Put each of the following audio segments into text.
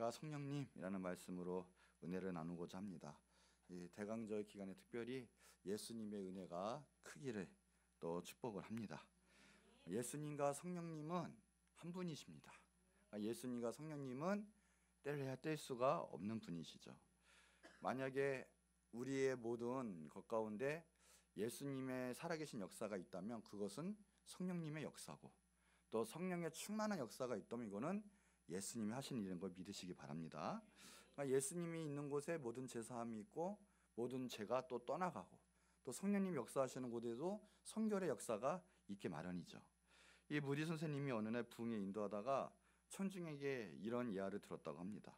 제가 성령님이라는 말씀으로 은혜를 나누고자 합니다. 이 대강절 기간에 특별히 예수님의 은혜가 크기를 또 축복을 합니다. 예수님과 성령님은 한 분이십니다. 예수님과 성령님은 뗄래야 뗄 수가 없는 분이시죠. 만약에 우리의 모든 것 가운데 예수님의 살아계신 역사가 있다면 그것은 성령님의 역사고, 또 성령의 충만한 역사가 있다면 이거는 예수님이 하신 일인 걸 믿으시기 바랍니다. 그러니까 예수님이 있는 곳에 모든 제사함이 있고 모든 죄가 또 떠나가고, 또 성령님 역사하시는 곳에도 성결의 역사가 있게 마련이죠. 이 무디 선생님이 어느 날 부흥에 인도하다가 천중에게 이런 예화를 들었다고 합니다.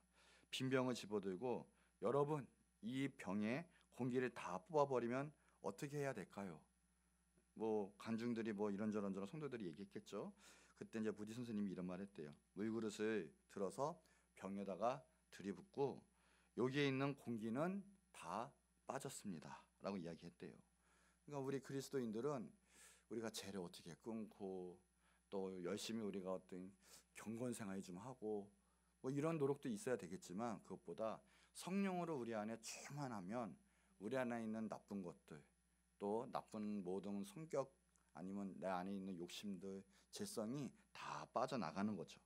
빈 병을 집어들고, 여러분 이 병에 공기를 다 뽑아버리면 어떻게 해야 될까요? 관중들이 이런저런 성도들이 얘기했겠죠. 그때 이제 무디 선생님이 이런 말 했대요. 물그릇을 들어서 병에다가 들이붓고 여기에 있는 공기는 다 빠졌습니다 라고 이야기했대요. 그러니까 우리 그리스도인들은 우리가 죄를 어떻게 끊고, 또 열심히 우리가 어떤 경건생활 좀 하고 이런 노력도 있어야 되겠지만, 그것보다 성령으로 우리 안에 충만하면 우리 안에 있는 나쁜 것들, 또 나쁜 모든 성격, 아니면 내 안에 있는 욕심들, 죄성이 다 빠져나가는 거죠.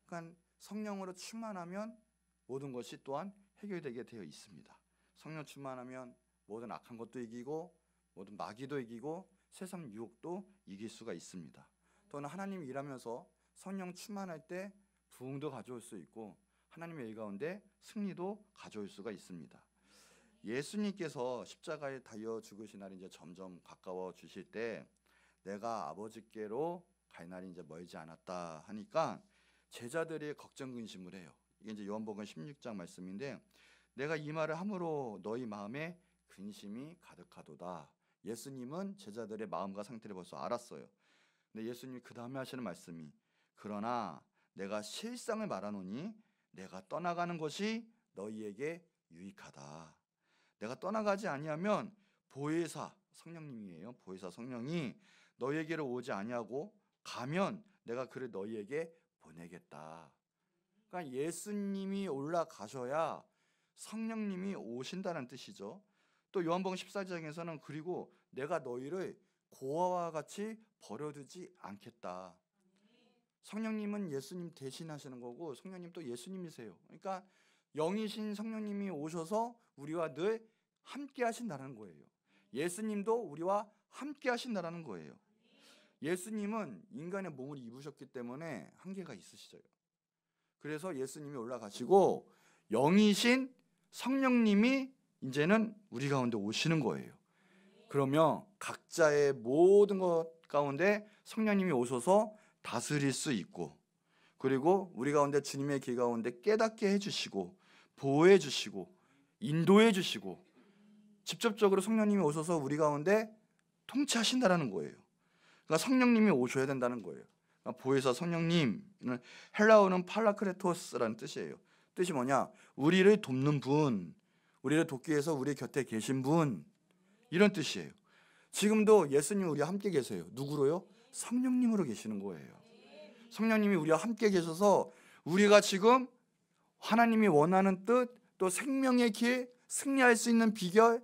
그러니까 성령으로 충만하면 모든 것이 또한 해결되게 되어 있습니다. 성령 충만하면 모든 악한 것도 이기고, 모든 마귀도 이기고, 세상 유혹도 이길 수가 있습니다. 또는 하나님 일하면서 성령 충만할 때 부흥도 가져올 수 있고, 하나님의 일 가운데 승리도 가져올 수가 있습니다. 예수님께서 십자가에 달려 죽으신 날이 이제 점점 가까워 주실 때, 내가 아버지께로 갈 날이 이제 멀지 않았다 하니까 제자들이 걱정 근심을 해요. 이게 이제 요한복음 16장 말씀인데, 내가 이 말을 함으로 너희 마음에 근심이 가득하도다. 예수님은 제자들의 마음과 상태를 벌써 알았어요. 근데 예수님이 그 다음에 하시는 말씀이, 그러나 내가 실상을 말하노니 내가 떠나가는 것이 너희에게 유익하다. 내가 떠나가지 아니하면 보혜사, 성령님이에요. 보혜사 성령이 너희에게로 오지 아니하고, 가면 내가 그를 너희에게 보내겠다. 그러니까 예수님이 올라가셔야 성령님이 오신다는 뜻이죠. 또 요한복음 14장에서는 그리고 내가 너희를 고아와 같이 버려두지 않겠다. 성령님은 예수님 대신하시는 거고, 성령님 또 예수님이세요. 그러니까 영이신 성령님이 오셔서 우리와 늘 함께 하신다는 거예요. 예수님도 우리와 함께 하신다는 거예요. 예수님은 인간의 몸을 입으셨기 때문에 한계가 있으시죠. 그래서 예수님이 올라가시고 영이신 성령님이 이제는 우리 가운데 오시는 거예요. 그러면 각자의 모든 것 가운데 성령님이 오셔서 다스릴 수 있고, 그리고 우리 가운데 주님의 길 가운데 깨닫게 해주시고, 보호해 주시고, 인도해 주시고, 직접적으로 성령님이 오셔서 우리 가운데 통치하신다는 거예요. 그러니까 성령님이 오셔야 된다는 거예요. 그러니까 보혜사 성령님, 헬라어는 팔라크레토스라는 뜻이에요. 뜻이 뭐냐? 우리를 돕는 분, 우리를 돕기 위해서 우리 곁에 계신 분, 이런 뜻이에요. 지금도 예수님 우리와 함께 계세요. 누구로요? 성령님으로 계시는 거예요. 성령님이 우리와 함께 계셔서 우리가 지금 하나님이 원하는 뜻, 또 생명의 길, 승리할 수 있는 비결,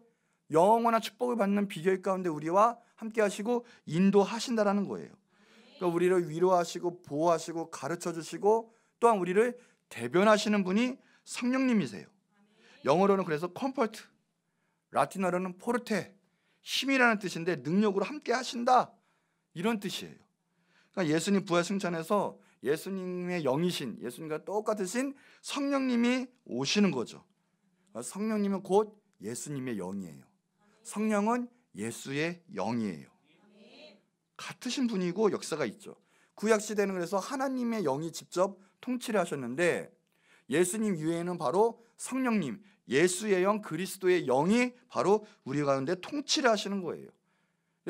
영원한 축복을 받는 비결 가운데 우리와 함께 하시고 인도하신다라는 거예요. 그러니까 우리를 위로하시고 보호하시고 가르쳐 주시고, 또한 우리를 대변하시는 분이 성령님이세요. 영어로는 그래서 컴포트, 라틴어로는 포르테, 힘이라는 뜻인데 능력으로 함께 하신다, 이런 뜻이에요. 그러니까 예수님 부활 승천에서 예수님의 영이신, 예수님과 똑같으신 성령님이 오시는 거죠. 성령님은 곧 예수님의 영이에요. 성령은 예수의 영이에요. 같으신 분이고 역사가 있죠. 구약 시대는 그래서 하나님의 영이 직접 통치를 하셨는데, 예수님 이외에는 바로 성령님, 예수의 영, 그리스도의 영이 바로 우리 가운데 통치를 하시는 거예요.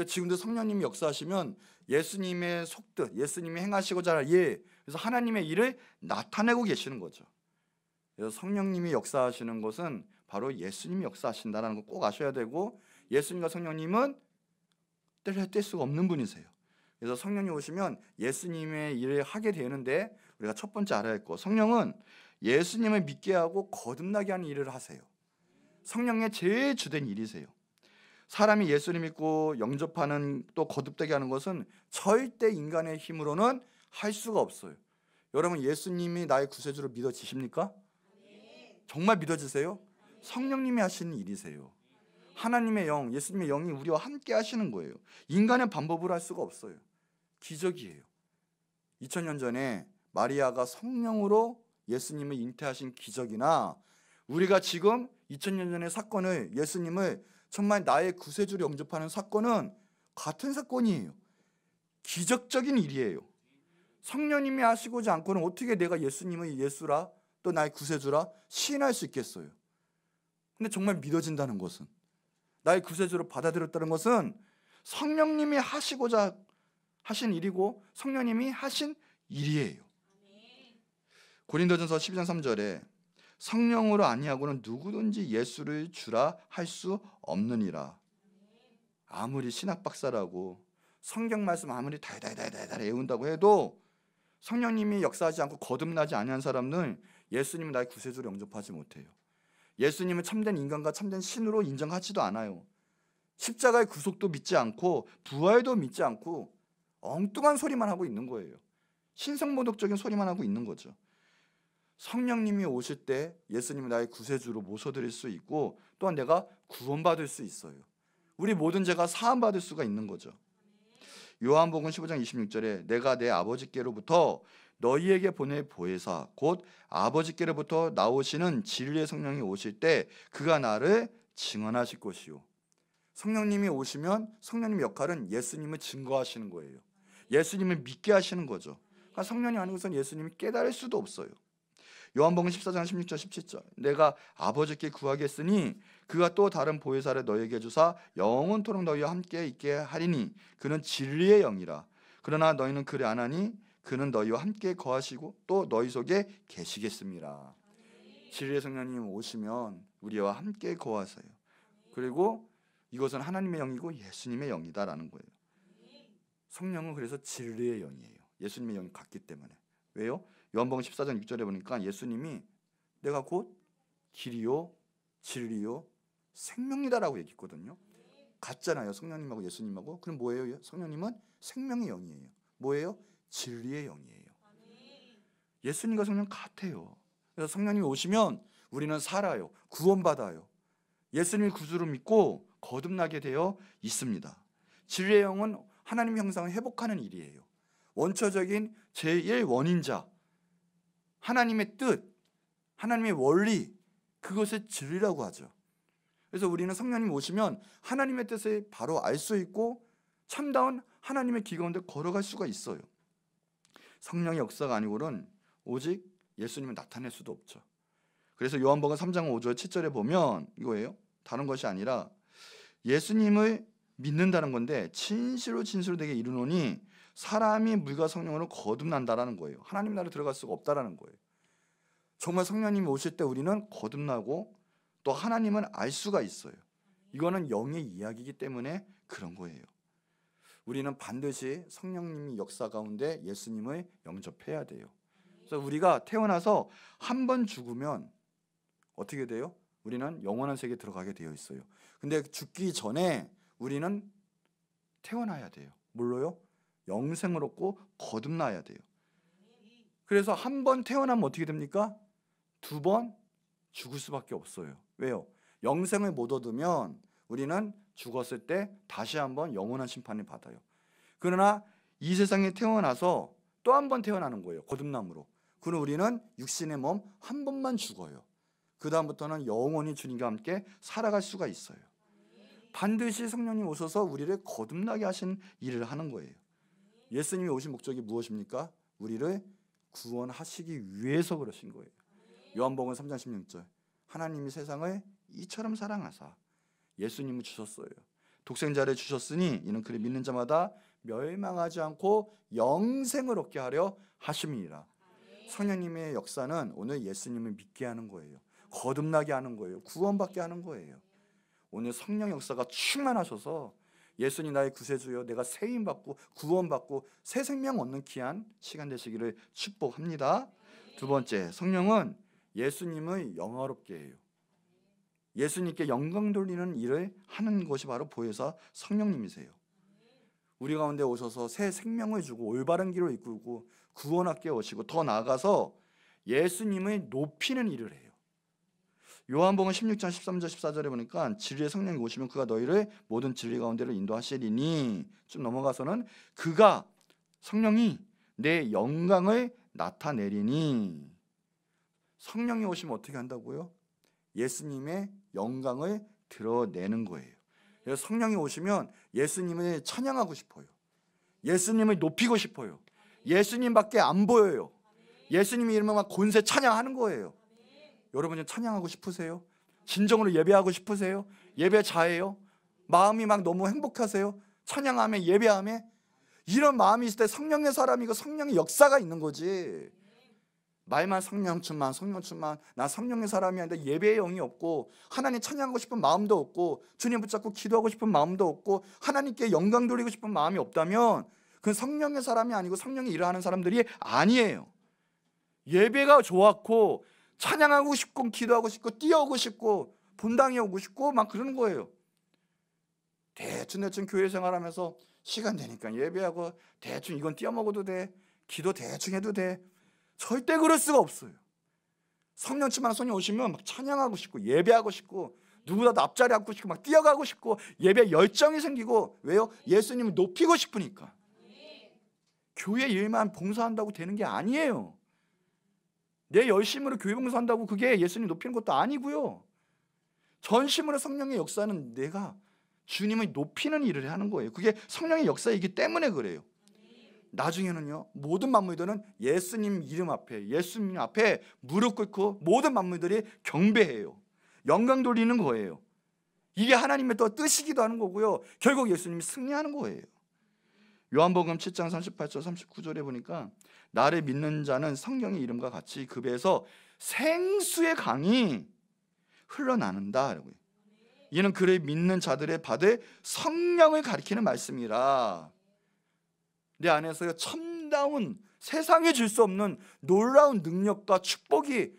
지금도 성령님이 역사하시면 예수님의 속뜻, 예수님이 행하시고자 할 일, 그래서 하나님의 일을 나타내고 계시는 거죠. 그래서 성령님이 역사하시는 것은 바로 예수님이 역사하신다는 거 꼭 아셔야 되고, 예수님과 성령님은 뗄 수가 없는 분이세요. 그래서 성령이 오시면 예수님의 일을 하게 되는데, 우리가 첫 번째 알아야 할 거, 성령은 예수님을 믿게 하고 거듭나게 하는 일을 하세요. 성령의 제일 주된 일이세요. 사람이 예수를 믿고 영접하는 또 거듭되게 하는 것은 절대 인간의 힘으로는 할 수가 없어요. 여러분, 예수님이 나의 구세주로 믿어지십니까? 정말 믿어지세요? 성령님이 하시는 일이세요. 하나님의 영, 예수님의 영이 우리와 함께 하시는 거예요. 인간의 방법으로 할 수가 없어요. 기적이에요. 2000년 전에 마리아가 성령으로 예수님을 잉태하신 기적이나 우리가 지금 2000년 전의 사건을, 예수님을 정말 나의 구세주로 영접하는 사건은 같은 사건이에요. 기적적인 일이에요. 성령님이 하시고자 않고는 어떻게 내가 예수님의 예수라 또 나의 구세주라 시인할 수 있겠어요? 근데 정말 믿어진다는 것은, 나의 구세주로 받아들였다는 것은 성령님이 하시고자 하신 일이고 성령님이 하신 일이에요. 고린도전서 12장 3절에 성령으로 아니하고는 누구든지 예수를 주라 할 수 없느니라. 아무리 신학 박사라고 성경 말씀 아무리 달달달달 외운다고 해도 성령님이 역사하지 않고 거듭나지 아니한 사람은 예수님은 나의 구세주로 영접하지 못해요. 예수님은 참된 인간과 참된 신으로 인정하지도 않아요. 십자가의 구속도 믿지 않고 부활도 믿지 않고 엉뚱한 소리만 하고 있는 거예요. 신성모독적인 소리만 하고 있는 거죠. 성령님이 오실 때 예수님은 나의 구세주로 모셔드릴 수 있고 또한 내가 구원받을 수 있어요. 우리 모든 죄가 사함받을 수가 있는 거죠. 요한복음 15장 26절에 내가 내 아버지께로부터 너희에게 보낼 보혜사 곧 아버지께로부터 나오시는 진리의 성령이 오실 때 그가 나를 증언하실 것이요. 성령님이 오시면 성령님의 역할은 예수님을 증거하시는 거예요. 예수님을 믿게 하시는 거죠. 그러니까 성령이 아니고선 예수님이 깨달을 수도 없어요. 요한복음 14장 16절 17절 내가 아버지께 구하겠으니 그가 또 다른 보혜사를 너희에게 주사 영원토록 너희와 함께 있게 하리니 그는 진리의 영이라. 그러나 너희는 그를 안 하니 그는 너희와 함께 거하시고 또 너희 속에 계시겠습니다. 진리의 성령님 오시면 우리와 함께 거하세요. 그리고 이것은 하나님의 영이고 예수님의 영이다라는 거예요. 성령은 그래서 진리의 영이에요. 예수님의 영이 같기 때문에. 왜요? 요한복음 14장 6절에 보니까 예수님이 내가 곧 길이요 진리요 생명이다라고 얘기했거든요. 같잖아요. 성령님하고 예수님하고. 그럼 뭐예요? 성령님은 생명의 영이에요. 뭐예요? 진리의 영이에요. 예수님과 성령 같아요. 그래서 성령님이 오시면 우리는 살아요. 구원받아요. 예수님을 구주로 믿고 거듭나게 되어 있습니다. 진리의 영은 하나님의 형상을 회복하는 일이에요. 원초적인 제1원인자 하나님의 뜻, 하나님의 원리, 그것을 진리라고 하죠. 그래서 우리는 성령님 오시면 하나님의 뜻을 바로 알 수 있고 참다운 하나님의 길 가운데 걸어갈 수가 있어요. 성령의 역사가 아니고는 오직 예수님을 나타낼 수도 없죠. 그래서 요한복음 3장 5절 7절에 보면 이거예요. 다른 것이 아니라 예수님을 믿는다는 건데 진실로 내게 이르노니 사람이 물과 성령으로 거듭난다라는 거예요. 하나님 나라에 들어갈 수가 없다라는 거예요. 정말 성령님이 오실 때 우리는 거듭나고 또 하나님은 알 수가 있어요. 이거는 영의 이야기이기 때문에 그런 거예요. 우리는 반드시 성령님이 역사 가운데 예수님을 영접해야 돼요. 그래서 우리가 태어나서 한 번 죽으면 어떻게 돼요? 우리는 영원한 세계에 들어가게 되어 있어요. 근데 죽기 전에 우리는 태어나야 돼요. 뭘로요? 영생을 얻고 거듭나야 돼요. 그래서 한 번 태어나면 어떻게 됩니까? 2번 죽을 수밖에 없어요. 왜요? 영생을 못 얻으면 우리는 죽었을 때 다시 한번 영원한 심판을 받아요. 그러나 이 세상에 태어나서 또 한 번 태어나는 거예요. 거듭남으로. 그럼 우리는 육신의 몸 한 번만 죽어요. 그 다음부터는 영원히 주님과 함께 살아갈 수가 있어요. 반드시 성령님 오셔서 우리를 거듭나게 하신 일을 하는 거예요. 예수님이 오신 목적이 무엇입니까? 우리를 구원하시기 위해서 그러신 거예요. 요한복음 3장 16절 하나님이 세상을 이처럼 사랑하사 예수님을 주셨어요. 독생자를 주셨으니 이는 그를 믿는 자마다 멸망하지 않고 영생을 얻게 하려 하심이니라. 성령님의 역사는 오늘 예수님을 믿게 하는 거예요. 거듭나게 하는 거예요. 구원받게 하는 거예요. 오늘 성령 역사가 충만하셔서 예수님 나의 구세주여 내가 세임받고 구원받고 새 생명 얻는 귀한 시간 되시기를 축복합니다. 두 번째, 성령은 예수님을 영화롭게 해요. 예수님께 영광 돌리는 일을 하는 것이 바로 보혜사 성령님이세요. 우리 가운데 오셔서 새 생명을 주고 올바른 길을 이끌고 구원하게 오시고 더 나아가서 예수님을 높이는 일을 해요. 요한복음 16장 13절 14절에 보니까 진리의 성령이 오시면 그가 너희를 모든 진리 가운데로 인도하시리니, 좀 넘어가서는 그가 성령이 내 영광을 나타내리니. 성령이 오시면 어떻게 한다고요? 예수님의 영광을 드러내는 거예요. 그래서 성령이 오시면 예수님을 찬양하고 싶어요. 예수님을 높이고 싶어요. 예수님밖에 안 보여요. 예수님 이름만 권세 찬양하는 거예요. 여러분은 찬양하고 싶으세요? 진정으로 예배하고 싶으세요? 예배 자예요? 마음이 막 너무 행복하세요? 찬양하며 예배하며? 이런 마음이 있을 때 성령의 사람이고 성령의 역사가 있는 거지. 말만 성령 충만, 성령 충만, 나 성령의 사람이 아닌데 예배의 영이 없고 하나님 찬양하고 싶은 마음도 없고 주님 붙잡고 기도하고 싶은 마음도 없고 하나님께 영광 돌리고 싶은 마음이 없다면 그건 성령의 사람이 아니고 성령이 일하는 사람들이 아니에요. 예배가 좋았고 찬양하고 싶고 기도하고 싶고 뛰어오고 싶고 본당에 오고 싶고 막 그러는 거예요. 대충 교회 생활하면서 시간 되니까 예배하고 대충 이건 뛰어먹어도 돼, 기도 대충 해도 돼. 절대 그럴 수가 없어요. 성령 충만한 성령 오시면 막 찬양하고 싶고 예배하고 싶고 누구라도 앞자리 앉고 싶고 막 뛰어가고 싶고 예배 열정이 생기고. 왜요? 예수님을 높이고 싶으니까. 교회 일만 봉사한다고 되는 게 아니에요. 내 열심으로 교회 봉사한다고 그게 예수님 높이는 것도 아니고요. 전심으로 성령의 역사는 내가 주님을 높이는 일을 하는 거예요. 그게 성령의 역사이기 때문에 그래요. 나중에는요, 모든 만물들은 예수님 이름 앞에, 예수님 앞에 무릎 꿇고 모든 만물들이 경배해요. 영광 돌리는 거예요. 이게 하나님의 또 뜻이기도 하는 거고요. 결국 예수님이 승리하는 거예요. 요한복음 7장 38절 39절에 보니까 나를 믿는 자는 성령의 이름과 같이 그 배에서 생수의 강이 흘러나는다. 이는 그를 믿는 자들의 받을 성령을 가리키는 말씀이라. 내 안에서 참다운 세상에 줄 수 없는 놀라운 능력과 축복이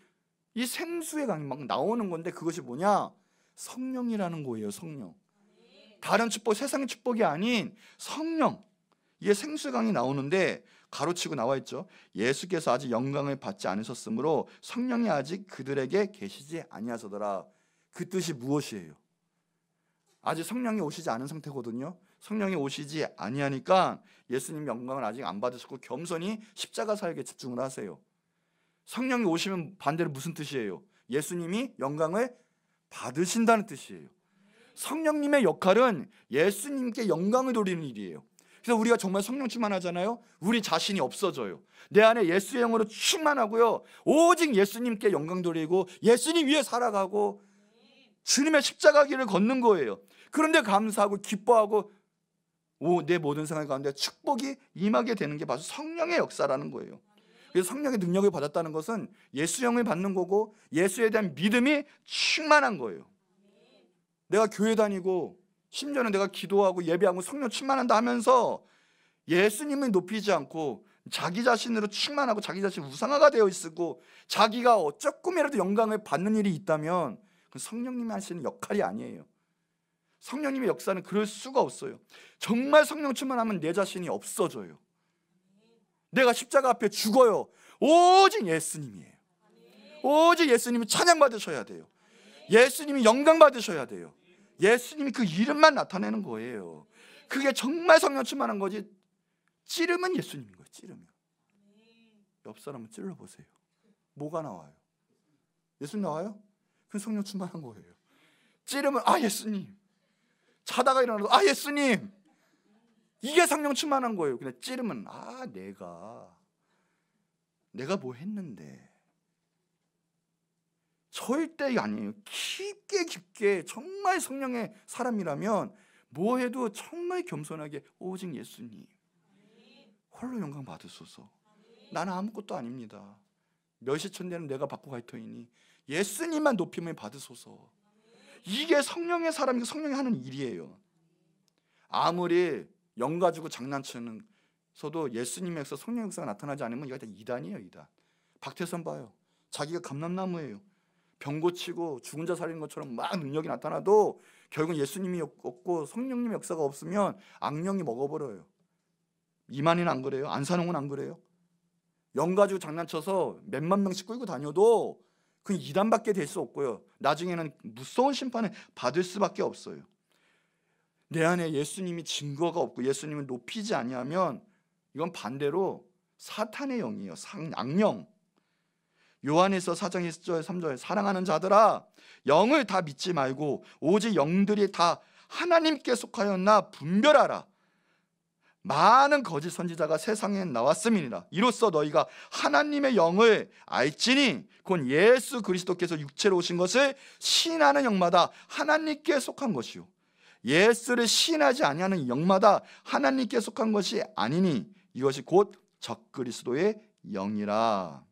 이 생수의 강이 막 나오는 건데 그것이 뭐냐? 성령이라는 거예요. 성령. 다른 축복, 세상의 축복이 아닌 성령. 이게 생수의 강이 나오는데 가로치고 나와 있죠. 예수께서 아직 영광을 받지 않으셨으므로 성령이 아직 그들에게 계시지 아니하시더라. 그 뜻이 무엇이에요? 아직 성령이 오시지 않은 상태거든요. 성령이 오시지 아니하니까 예수님 영광을 아직 안 받으셨고 겸손히 십자가 사역에 집중을 하세요. 성령이 오시면 반대로 무슨 뜻이에요? 예수님이 영광을 받으신다는 뜻이에요. 성령님의 역할은 예수님께 영광을 돌리는 일이에요. 그래서 우리가 정말 성령 충만하잖아요. 우리 자신이 없어져요. 내 안에 예수의 영으로 충만하고요, 오직 예수님께 영광 돌리고 예수님 위해 살아가고 주님의 십자가 길을 걷는 거예요. 그런데 감사하고 기뻐하고 내 모든 생활 가운데 축복이 임하게 되는 게 바로 성령의 역사라는 거예요. 그래서 성령의 능력을 받았다는 것은 예수 영을 받는 거고 예수에 대한 믿음이 충만한 거예요. 내가 교회 다니고 심지어는 내가 기도하고 예배하고 성령 충만한다 하면서 예수님을 높이지 않고 자기 자신으로 충만하고 자기 자신 우상화가 되어 있고 자기가 조금이라도 영광을 받는 일이 있다면 그건 성령님이 하시는 역할이 아니에요. 성령님의 역사는 그럴 수가 없어요. 정말 성령 충만하면 내 자신이 없어져요. 내가 십자가 앞에 죽어요. 오직 예수님이에요. 오직 예수님이 찬양받으셔야 돼요. 예수님이 영광 받으셔야 돼요. 예수님이 그 이름만 나타내는 거예요. 그게 정말 성령 충만한 거지. 찌르면 예수님인 거예요. 찌르면. 옆 사람은 찔러보세요. 뭐가 나와요? 예수님 나와요? 그 성령 충만한 거예요. 찌르면 예수님. 자다가 일어나도 예수님. 이게 성령 충만한 거예요. 그냥 찌르면 내가 뭐 했는데. 절대 아니에요. 깊게 정말 성령의 사람이라면 뭐 해도 정말 겸손하게 오직 예수님 홀로 영광 받으소서. 나는 아무것도 아닙니다. 멸시천대는 내가 받고 갈터이니 예수님만 높임을 받으소서. 이게 성령의 사람이고 성령이 하는 일이에요. 아무리 영 가지고 장난치면서도 예수님에서 성령 역사가 나타나지 않으면 이거 다 이단이에요. 이단. 박태선 봐요. 자기가 감람나무예요. 병 고치고 죽은 자 살리는 것처럼 막 능력이 나타나도 결국 예수님이 없고 성령님의 역사가 없으면 악령이 먹어버려요. 이만희는 안 그래요? 안산홍은 안 그래요? 영 가지고 장난쳐서 몇만 명씩 끌고 다녀도 그 이단밖에 될 수 없고요. 나중에는 무서운 심판을 받을 수밖에 없어요. 내 안에 예수님이 증거가 없고 예수님을 높이지 아니하면 이건 반대로 사탄의 영이에요. 악령. 요한에서 4장 1절 3절 사랑하는 자들아 영을 다 믿지 말고 오직 영들이 다 하나님께 속하였나 분별하라. 많은 거짓 선지자가 세상에 나왔음이니라. 이로써 너희가 하나님의 영을 알지니 곧 예수 그리스도께서 육체로 오신 것을 시인하는 영마다 하나님께 속한 것이요 예수를 시인하지 아니하는 영마다 하나님께 속한 것이 아니니 이것이 곧 적그리스도의 영이라.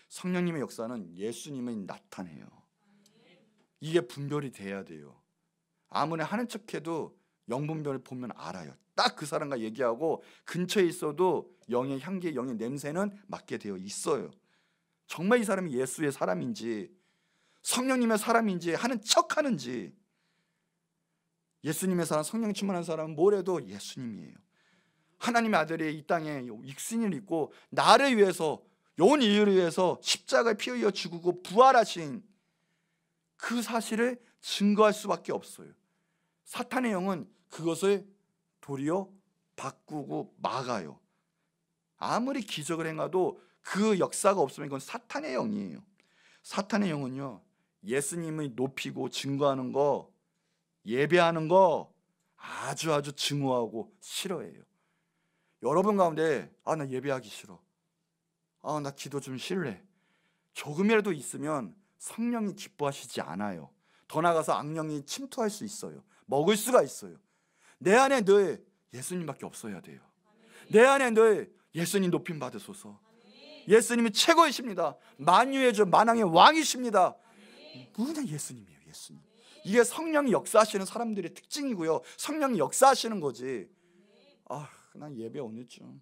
성령님의 역사는 예수님을 나타내요. 이게 분별이 돼야 돼요. 아무리 하는 척해도 영분별을 보면 알아요. 딱 그 사람과 얘기하고 근처에 있어도 영의 향기, 영의 냄새는 맡게 되어 있어요. 정말 이 사람이 예수의 사람인지 성령님의 사람인지 하는 척하는지. 예수님의 사람, 성령이 충만한 사람은 뭐래도 예수님이에요. 하나님의 아들이 이 땅에 육신을 입고 나를 위해서 온 인류를 위해서 십자가에 피 흘려 죽고 부활하신 그 사실을 증거할 수밖에 없어요. 사탄의 영은 그것을 도리어 바꾸고 막아요. 아무리 기적을 행해도 그 역사가 없으면 이건 사탄의 영이에요. 사탄의 영은요, 예수님을 높이고 증거하는 거, 예배하는 거 아주 증오하고 싫어해요. 여러분 가운데 나 예배하기 싫어, 나 기도 좀 싫래, 조금이라도 있으면 성령이 기뻐하시지 않아요. 더 나아가서 악령이 침투할 수 있어요. 먹을 수가 있어요. 내 안에 늘 예수님밖에 없어야 돼요. 내 안에 늘 예수님 높임 받으소서. 예수님이 최고이십니다. 만유의 주 만왕의 왕이십니다. 그냥 예수님이에요. 예수님. 이게 성령이 역사하시는 사람들의 특징이고요. 성령이 역사하시는 거지. 난 예배 오늘쯤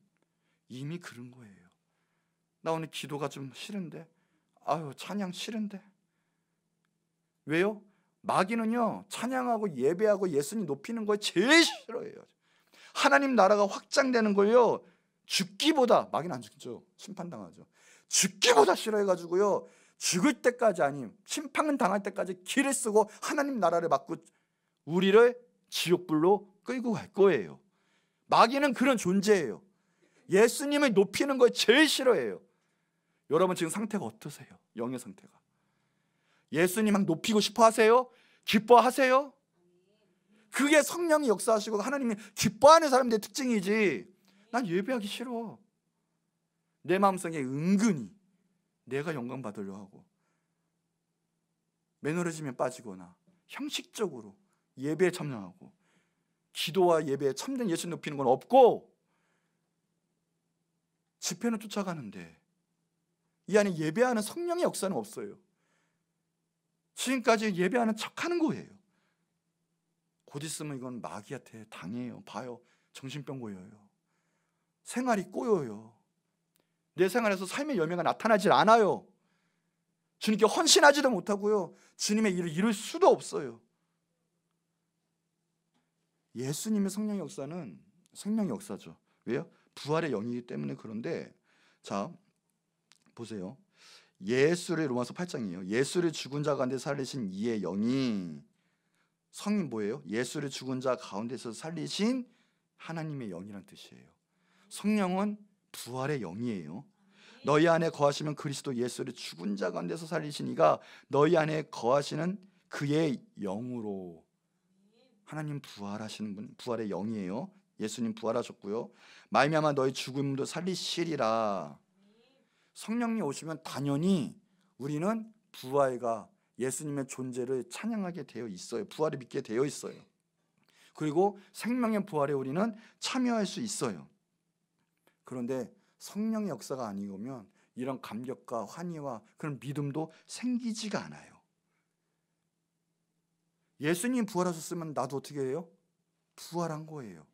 이미 그런 거예요. 나 오늘 기도가 좀 싫은데, 찬양 싫은데. 왜요? 마귀는요, 찬양하고 예배하고 예수님 높이는 걸 제일 싫어해요. 하나님 나라가 확장되는 걸요, 죽기보다, 마귀는 안 죽죠. 심판당하죠. 죽기보다 싫어해가지고요, 죽을 때까지 아님 심판은 당할 때까지 길을 쓰고 하나님 나라를 막고 우리를 지옥불로 끌고 갈 거예요. 마귀는 그런 존재예요. 예수님을 높이는 걸 제일 싫어해요. 여러분 지금 상태가 어떠세요? 영의 상태가. 예수님 높이고 싶어 하세요? 기뻐하세요? 그게 성령이 역사하시고 하나님이 기뻐하는 사람들의 특징이지. 난 예배하기 싫어. 내 마음속에 은근히 내가 영광 받으려 하고 매너리즘에 빠지거나 형식적으로 예배에 참여하고 기도와 예배에 참된 예수 높이는 건 없고 집회는 쫓아가는데 이 안에 예배하는 성령의 역사는 없어요. 지금까지 예배하는 척하는 거예요. 곧 있으면 이건 마귀한테 당해요. 봐요. 정신병 고여요. 생활이 꼬여요. 내 생활에서 삶의 열매가 나타나질 않아요. 주님께 헌신하지도 못하고요, 주님의 일을 이룰 수도 없어요. 예수님의 성령의 역사는 생명의 역사죠. 왜요? 부활의 영이기 때문에. 그런데 자 보세요. 예수를, 로마서 8장이에요. 예수를 죽은 자 가운데 살리신 이의 영이, 성이 뭐예요? 예수를 죽은 자 가운데서 살리신 하나님의 영이란 뜻이에요. 성령은 부활의 영이에요. 너희 안에 거하시면 그리스도 예수를 죽은 자 가운데서 살리신 이가 너희 안에 거하시는 그의 영으로. 하나님 부활하시는 분, 부활의 영이에요. 예수님 부활하셨고요. 말미암아 너희 죽음도 살리시리라. 성령님 오시면 당연히 우리는 부활과 예수님의 존재를 찬양하게 되어 있어요. 부활을 믿게 되어 있어요. 그리고 생명의 부활에 우리는 참여할 수 있어요. 그런데 성령의 역사가 아니면 이런 감격과 환희와 그런 믿음도 생기지가 않아요. 예수님 부활하셨으면 나도 어떻게 해요? 부활한 거예요.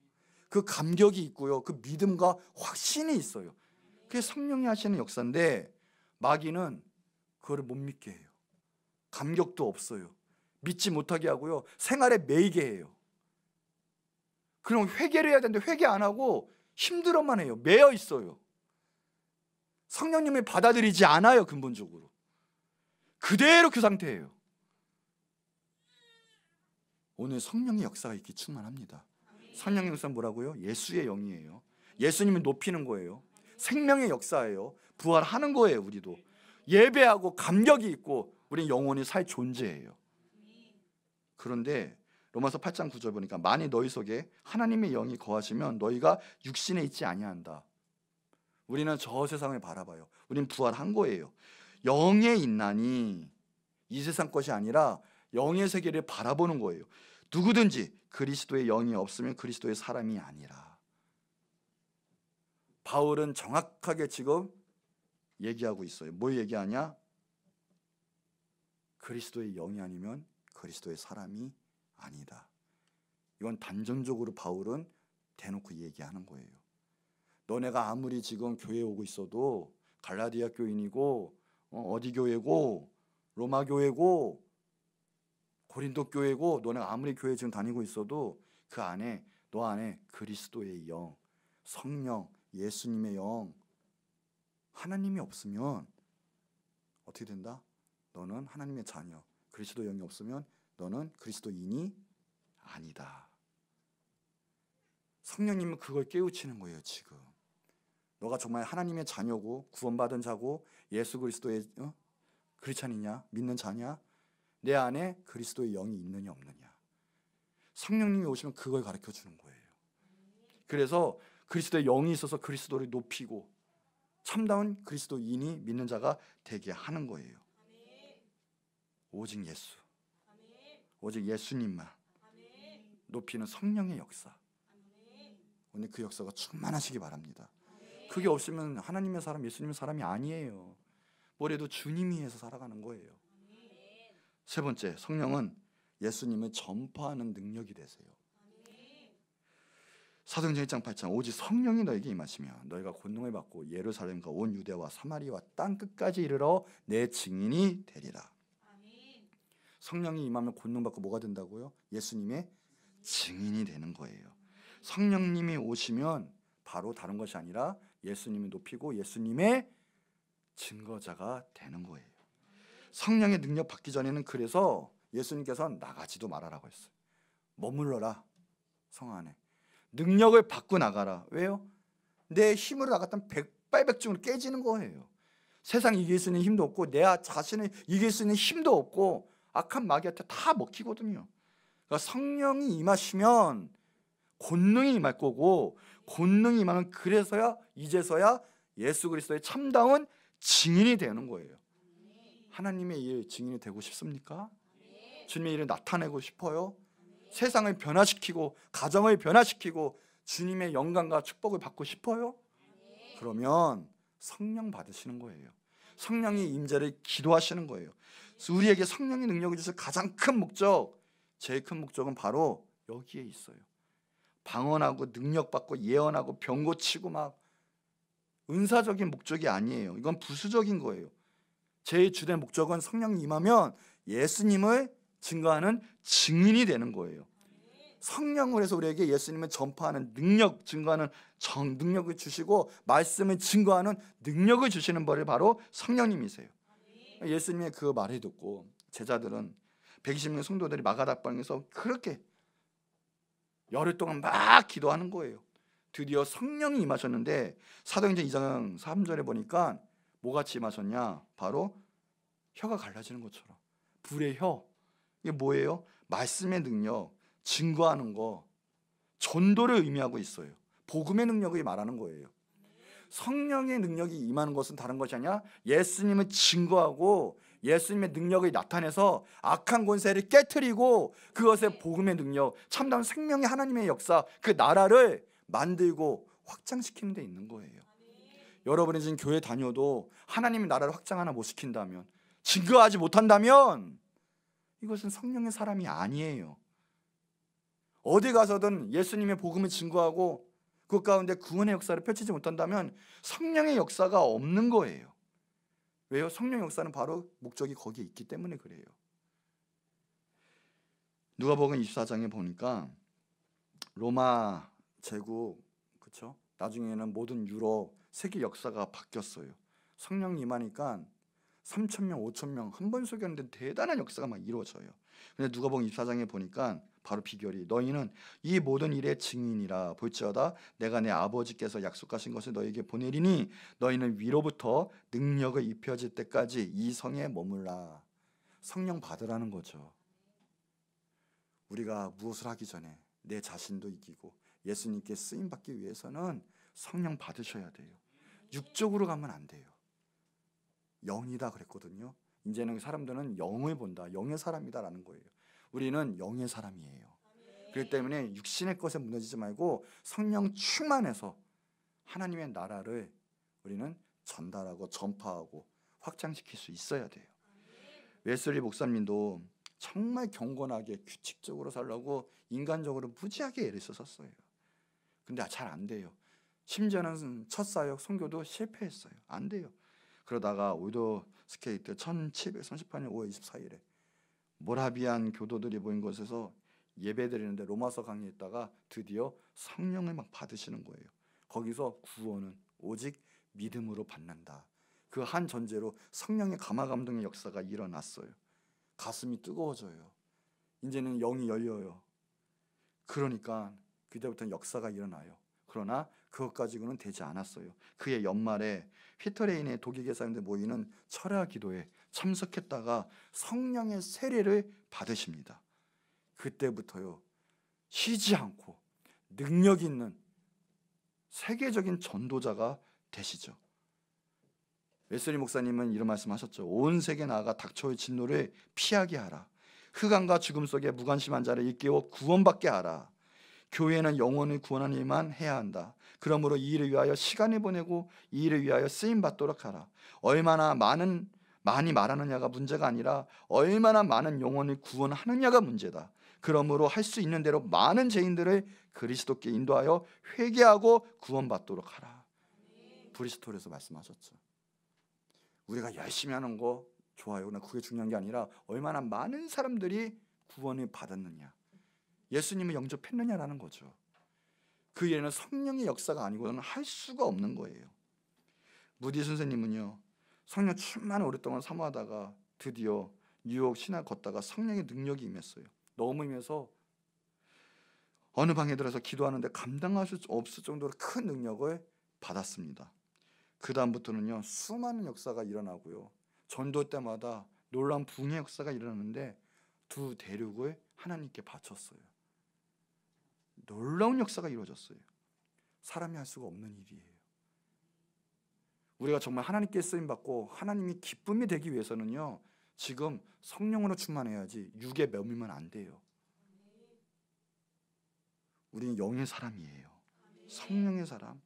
그 감격이 있고요, 그 믿음과 확신이 있어요. 그게 성령이 하시는 역사인데 마귀는 그거를 못 믿게 해요. 감격도 없어요. 믿지 못하게 하고요, 생활에 매이게 해요. 그럼 회개를 해야 되는데 회개 안 하고 힘들어만 해요. 매여 있어요. 성령님을 받아들이지 않아요. 근본적으로 그대로 그 상태예요. 오늘 성령의 역사가 있기 충만합니다. 성령의 역사는 뭐라고요? 예수의 영이에요. 예수님을 높이는 거예요. 생명의 역사예요. 부활하는 거예요. 우리도 예배하고 감격이 있고 우리는 영원히 살 존재예요. 그런데 로마서 8장 9절 보니까 만일 너희 속에 하나님의 영이 거하시면 너희가 육신에 있지 아니한다. 우리는 저 세상을 바라봐요. 우리는 부활한 거예요. 영에 있나니, 이 세상 것이 아니라 영의 세계를 바라보는 거예요. 누구든지 그리스도의 영이 없으면 그리스도의 사람이 아니라. 바울은 정확하게 지금 얘기하고 있어요. 뭘 얘기하냐? 그리스도의 영이 아니면 그리스도의 사람이 아니다. 이건 단정적으로 바울은 대놓고 얘기하는 거예요. 너네가 아무리 지금 교회에 오고 있어도 갈라디아 교인이고 어디 교회고 로마 교회고 고린도 교회고 너네가 아무리 교회 지금 다니고 있어도 그 안에 너 안에 그리스도의 영, 성령, 예수님의 영, 하나님이 없으면 어떻게 된다? 너는 하나님의 자녀. 그리스도 영이 없으면 너는 그리스도인이 아니다. 성령님은 그걸 깨우치는 거예요. 지금 너가 정말 하나님의 자녀고 구원받은 자고 예수 그리스도의 크리스찬이냐, 믿는 자냐, 내 안에 그리스도의 영이 있느냐 없느냐. 성령님이 오시면 그걸 가르쳐 주는 거예요. 그래서 그리스도의 영이 있어서 그리스도를 높이고 참다운 그리스도인이 믿는 자가 되게 하는 거예요. 오직 예수, 오직 예수님만 높이는 성령의 역사. 오늘 그 역사가 충만하시기 바랍니다. 그게 없으면 하나님의 사람, 예수님의 사람이 아니에요. 뭐래도 주님이 해서 살아가는 거예요. 세 번째, 성령은 예수님을 전파하는 능력이 되세요. 사도행전 1장 8장 오직 성령이 너에게 임하시면 너희가 권능을 받고 예루살렘과 온 유대와 사마리아와 땅 끝까지 이르러 내 증인이 되리라. 성령이 임하면 권능 받고 뭐가 된다고요? 예수님의 증인이 되는 거예요. 성령님이 오시면 바로 다른 것이 아니라 예수님을 높이고 예수님의 증거자가 되는 거예요. 성령의 능력 받기 전에는 그래서 예수님께서는 나가지도 말아라고 했어요. 머물러라 성 안에. 능력을 받고 나가라. 왜요? 내 힘으로 나갔다면 백발백중으로 깨지는 거예요. 세상 이길 수 있는 힘도 없고 내 자신을 이길 수 있는 힘도 없고 악한 마귀한테 다 먹히거든요. 그러니까 성령이 임하시면 권능이 임할 거고 권능이 임하면 이제서야 예수 그리스도의 참다운 증인이 되는 거예요. 하나님의 일 증인이 되고 싶습니까? 주님의 일을 나타내고 싶어요? 세상을 변화시키고 가정을 변화시키고 주님의 영광과 축복을 받고 싶어요? 그러면 성령 받으시는 거예요. 성령의 임재를 기도하시는 거예요. 우리에게 성령의 능력을 주실 가장 큰 목적, 제일 큰 목적은 바로 여기에 있어요. 방언하고 능력받고 예언하고 병 고치고 막 은사적인 목적이 아니에요. 이건 부수적인 거예요. 제일 주된 목적은 성령이 임하면 예수님을 증거하는 증인이 되는 거예요. 성령을 해서 우리에게 예수님을 전파하는 능력, 증거하는 능력을 주시고 말씀을 증거하는 능력을 주시는 분이 바로 성령님이세요. 예수님의 그 말을 듣고 제자들은 120명 성도들이 마가다방에서 그렇게 열흘 동안 막 기도하는 거예요. 드디어 성령이 임하셨는데 사도행전 2장 3절에 보니까 뭐같이 임하셨냐? 바로 혀가 갈라지는 것처럼. 불의 혀. 이게 뭐예요? 말씀의 능력, 증거하는 거, 전도를 의미하고 있어요. 복음의 능력을 말하는 거예요. 성령의 능력이 임하는 것은 다른 것이 아니라 예수님을 증거하고 예수님의 능력을 나타내서 악한 권세를 깨트리고 그것의 복음의 능력, 참다운 생명의 하나님의 역사, 그 나라를 만들고 확장시키는 데 있는 거예요. 여러분이 지금 교회 다녀도 하나님의 나라를 확장 하나 못 시킨다면, 증거하지 못한다면 이것은 성령의 사람이 아니에요. 어디 가서든 예수님의 복음을 증거하고 그 가운데 구원의 역사를 펼치지 못한다면 성령의 역사가 없는 거예요. 왜요? 성령 역사는 바로 목적이 거기에 있기 때문에 그래요. 누가복음 24장에 보니까 로마 제국, 그렇죠? 나중에는 모든 유럽 세계 역사가 바뀌었어요. 성령 임하니까 3,000명, 5,000명 한 번 속였는데 대단한 역사가 막 이루어져요. 근데 누가복음 24장에 보니까 바로 비결이 너희는 이 모든 일의 증인이라. 볼지어다 내가 내 아버지께서 약속하신 것을 너희에게 보내리니 너희는 위로부터 능력을 입혀질 때까지 이 성에 머물라. 성령 받으라는 거죠. 우리가 무엇을 하기 전에 내 자신도 이기고 예수님께 쓰임 받기 위해서는 성령 받으셔야 돼요. 육적으로 가면 안 돼요. 영이다 그랬거든요. 이제는 사람들은 영을 본다. 영의 사람이다라는 거예요. 우리는 영의 사람이에요. 그렇기 때문에 육신의 것에 무너지지 말고 성령 충만해서 하나님의 나라를 우리는 전달하고 전파하고 확장시킬 수 있어야 돼요. 웨슬리 목사님도 정말 경건하게 규칙적으로 살라고 인간적으로 무지하게 애를 썼어요. 근데 잘 안 돼요. 심지어는 첫 사역 선교도 실패했어요. 안 돼요. 그러다가 올더 스케이트 1738년 5월 24일에 모라비안 교도들이 모인 곳에서 예배드리는데 로마서 강의했다가 드디어 성령을 막 받으시는 거예요. 거기서 구원은 오직 믿음으로 받는다. 그 한 전제로 성령의 감화감동의 역사가 일어났어요. 가슴이 뜨거워져요. 이제는 영이 열려요. 그러니까 그때부터는 역사가 일어나요. 그러나 그것 가지고는 되지 않았어요. 그해 연말에 휘터레인의 독일계 사람들 모이는 철야 기도에 참석했다가 성령의 세례를 받으십니다. 그때부터요, 쉬지 않고 능력 있는 세계적인 전도자가 되시죠. 웨슬리 목사님은 이런 말씀하셨죠. 온 세계 나아가 닥쳐올 진노를 피하게 하라. 흑암과 죽음 속에 무관심한 자를 일깨워 구원받게 하라. 교회는 영혼을 구원하는 일만 해야 한다. 그러므로 이 일을 위하여 시간을 보내고 이 일을 위하여 쓰임 받도록 하라. 얼마나 많이 말하느냐가 문제가 아니라 얼마나 많은 영혼을 구원하느냐가 문제다. 그러므로 할 수 있는 대로 많은 죄인들을 그리스도께 인도하여 회개하고 구원받도록 하라. 브리스톨에서 말씀하셨죠. 우리가 열심히 하는 거 좋아요. 그러나 그게 중요한 게 아니라 얼마나 많은 사람들이 구원을 받았느냐, 예수님을 영접했느냐라는 거죠. 그 일에는 성령의 역사가 아니고는 할 수가 없는 거예요. 무디 선생님은요, 성령 충만을 오랫동안 사모하다가 드디어 뉴욕 신학 걷다가 성령의 능력이 임했어요. 너무 임해서 어느 방에 들어서 기도하는데 감당할 수 없을 정도로 큰 능력을 받았습니다. 그 다음부터는요, 수많은 역사가 일어나고요, 전도 때마다 놀라운 붕의 역사가 일어나는데 두 대륙을 하나님께 바쳤어요. 놀라운 역사가 이루어졌어요. 사람이 할 수가 없는 일이에요. 우리가 정말 하나님께 쓰임받고 하나님이 기쁨이 되기 위해서는요, 지금 성령으로 충만해야지 육에 매이면 안 돼요. 우리는 영의 사람이에요. 성령의 사람.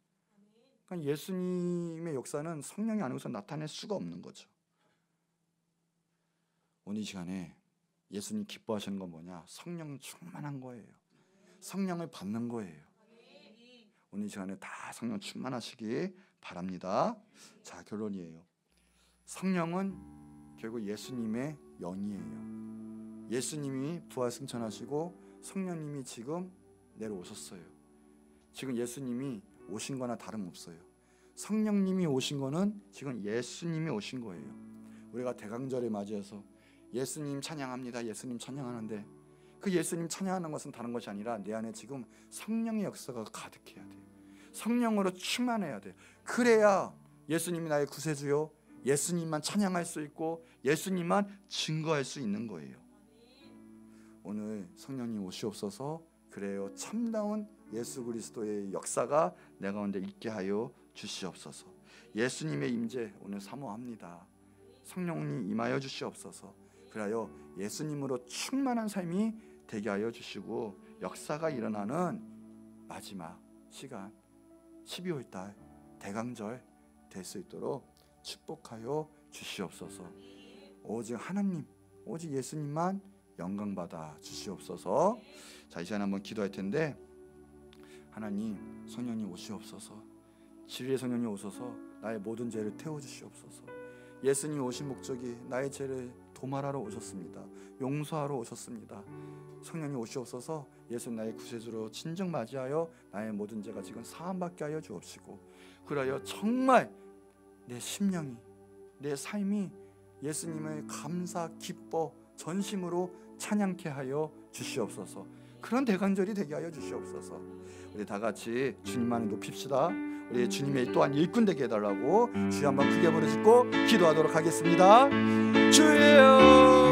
그러니까 예수님의 역사는 성령이 아니고서 나타낼 수가 없는 거죠. 오늘 이 시간에 예수님 기뻐하시는 건 뭐냐? 성령 충만한 거예요. 성령을 받는 거예요. 오늘 이 시간에 다 성령 충만하시기 바랍니다. 자, 결론이에요. 성령은 결국 예수님의 영이에요. 예수님이 부활 승천하시고 성령님이 지금 내려오셨어요. 지금 예수님이 오신 거나 다름없어요. 성령님이 오신 거는 지금 예수님이 오신 거예요. 우리가 대강절을 맞이해서 예수님 찬양합니다, 예수님 찬양하는데 그 예수님 찬양하는 것은 다른 것이 아니라 내 안에 지금 성령의 역사가 가득해야 돼요. 성령으로 충만해야 돼요. 그래야 예수님이 나의 구세주요, 예수님만 찬양할 수 있고 예수님만 증거할 수 있는 거예요. 오늘 성령님 오시옵소서. 그래요, 참다운 예수 그리스도의 역사가 내 가운데 있게 하여 주시옵소서. 예수님의 임재 오늘 사모합니다. 성령님 임하여 주시옵소서. 그래요, 예수님으로 충만한 삶이 되게 하여 주시고 역사가 일어나는 마지막 시간 12월 달 대강절 될 수 있도록 축복하여 주시옵소서. 오직 하나님, 오직 예수님만 영광받아 주시옵소서. 자, 이 시간 한번 기도할 텐데, 하나님, 성령님 오시옵소서. 진리의 성령님 오셔서 나의 모든 죄를 태워주시옵소서. 예수님 오신 목적이 나의 죄를 도말하러 오셨습니다. 용서하러 오셨습니다. 성령님 오시옵소서. 예수 나의 구세주로 진정 맞이하여 나의 모든 죄가 지금 사함받게 하여 주옵시고, 그러하여 정말 내 심령이, 내 삶이 예수님을 감사, 기뻐, 전심으로 찬양케 하여 주시옵소서. 그런 대강절이 되게 하여 주시옵소서. 우리 다 같이 주님만을 높입시다. 우리 주님의 또한 일꾼 되게 해달라고 주여 한번 크게 부르짖고 기도하도록 하겠습니다. 주여